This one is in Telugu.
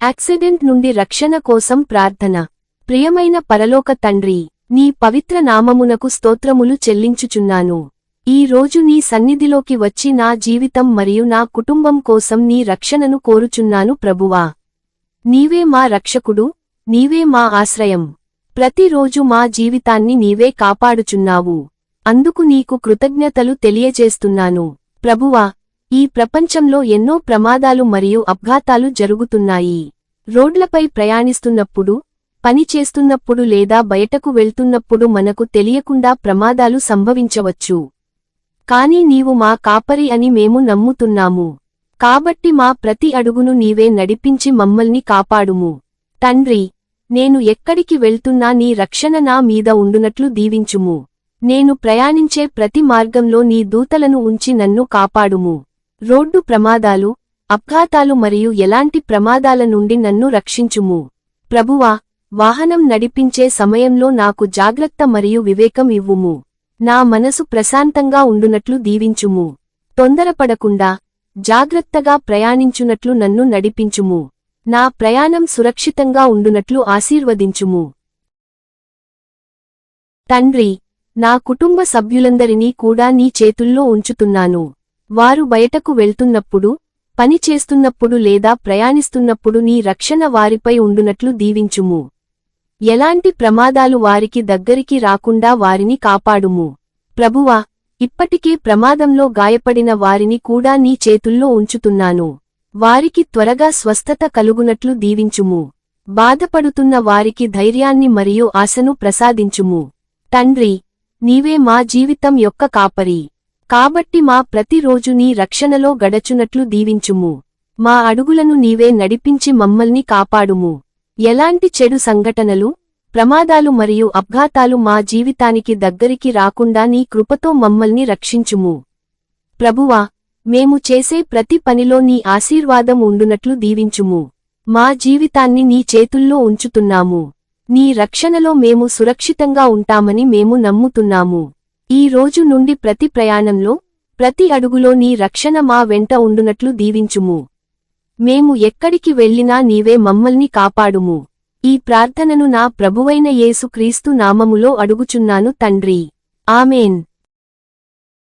యాక్సిడెంట్ నుండి రక్షణ కోసం ప్రార్థన. ప్రియమైన పరలోక తండ్రి, నీ పవిత్ర నామమునకు స్తోత్రములు చెల్లించుచున్నాను. ఈ రోజు నీ సన్నిధిలోకి వచ్చి నా జీవితం మరియు నా కుటుంబం కోసం నీ రక్షణను కోరుచున్నాను ప్రభువా. నీవే మా రక్షకుడు, నీవే మా ఆశ్రయం. ప్రతిరోజు మా జీవితాన్ని నీవే కాపాడుచున్నావు. అందుకు నీకు కృతజ్ఞతలు తెలియజేస్తున్నాను. ప్రభువా, ఈ ప్రపంచంలో ఎన్నో ప్రమాదాలు మరియు అప్ఘాతాలు జరుగుతున్నాయి. రోడ్లపై ప్రయాణిస్తున్నప్పుడు, పని చేస్తున్నప్పుడు లేదా బయటకు వెళ్తున్నప్పుడు మనకు తెలియకుండా ప్రమాదాలు సంభవించవచ్చు. కానీ నీవు మా కాపరి అని మేము నమ్ముతున్నాము. కాబట్టి మా ప్రతి అడుగును నీవే నడిపించి మమ్మల్ని కాపాడుము. తండ్రి, నేను ఎక్కడికి వెళ్తున్నా నీ రక్షణ నా మీద ఉండునట్లు దీవించుము. నేను ప్రయాణించే ప్రతి మార్గంలో నీ దూతలను ఉంచి నన్ను కాపాడుము. రోడ్డు ప్రమాదాలు, అప్ఘాతాలు మరియు ఎలాంటి ప్రమాదాల నుండి నన్ను రక్షించుము. ప్రభువా, వాహనం నడిపించే సమయంలో నాకు జాగ్రత్త మరియు వివేకం ఇవ్వుము. నా మనసు ప్రశాంతంగా ఉండునట్లు దీవించుము. తొందరపడకుండా, జాగ్రత్తగా ప్రయాణించునట్లు నన్ను నడిపించుము. నా ప్రయాణం సురక్షితంగా ఉండునట్లు ఆశీర్వదించుము. తండ్రి, నా కుటుంబ సభ్యులందరినీ కూడా నీ చేతుల్లో ఉంచుతున్నాను. వారు బయటకు వెళ్తున్నప్పుడు, పని చేస్తున్నప్పుడు లేదా ప్రయాణిస్తున్నప్పుడు నీ రక్షణ వారిపై ఉండునట్లు దీవించుము. ఎలాంటి ప్రమాదాలు వారికి దగ్గరికి రాకుండా వారిని కాపాడుము. ప్రభువా, ఇప్పటికే ప్రమాదంలో గాయపడిన వారిని కూడా నీ చేతుల్లో ఉంచుతున్నాను. వారికి త్వరగా స్వస్థత కలుగునట్లు దీవించుము. బాధపడుతున్న వారికి ధైర్యాన్ని మరియు ఆశను ప్రసాదించుము. తండ్రి, నీవే మా జీవితం యొక్క కాపరి. కాబట్టి మా ప్రతిరోజు నీ రక్షణలో గడచునట్లు దీవించుము. మా అడుగులను నీవే నడిపించి మమ్మల్ని కాపాడుము. ఎలాంటి చెడు సంఘటనలు, ప్రమాదాలు మరియు అప్ఘాతాలు మా జీవితానికి దగ్గరికి రాకుండా నీ కృపతో మమ్మల్ని రక్షించుము. ప్రభువా, మేము చేసే ప్రతి పనిలో నీ ఆశీర్వాదం ఉండునట్లు దీవించుము. మా జీవితాన్ని నీ చేతుల్లో ఉంచుతున్నాము. నీ రక్షణలో మేము సురక్షితంగా ఉంటామని మేము నమ్ముతున్నాము. ఈ రోజు నుండి ప్రతి ప్రయాణంలో, ప్రతి అడుగులో నీ రక్షణ మా వెంట ఉండునట్లు దీవించుము. మేము ఎక్కడికి వెళ్ళినా నీవే మమ్మల్ని కాపాడుము. ఈ ప్రార్థనను నా ప్రభువైన యేసు క్రీస్తు నామములో అడుగుచున్నాను తండ్రి. ఆమేన్.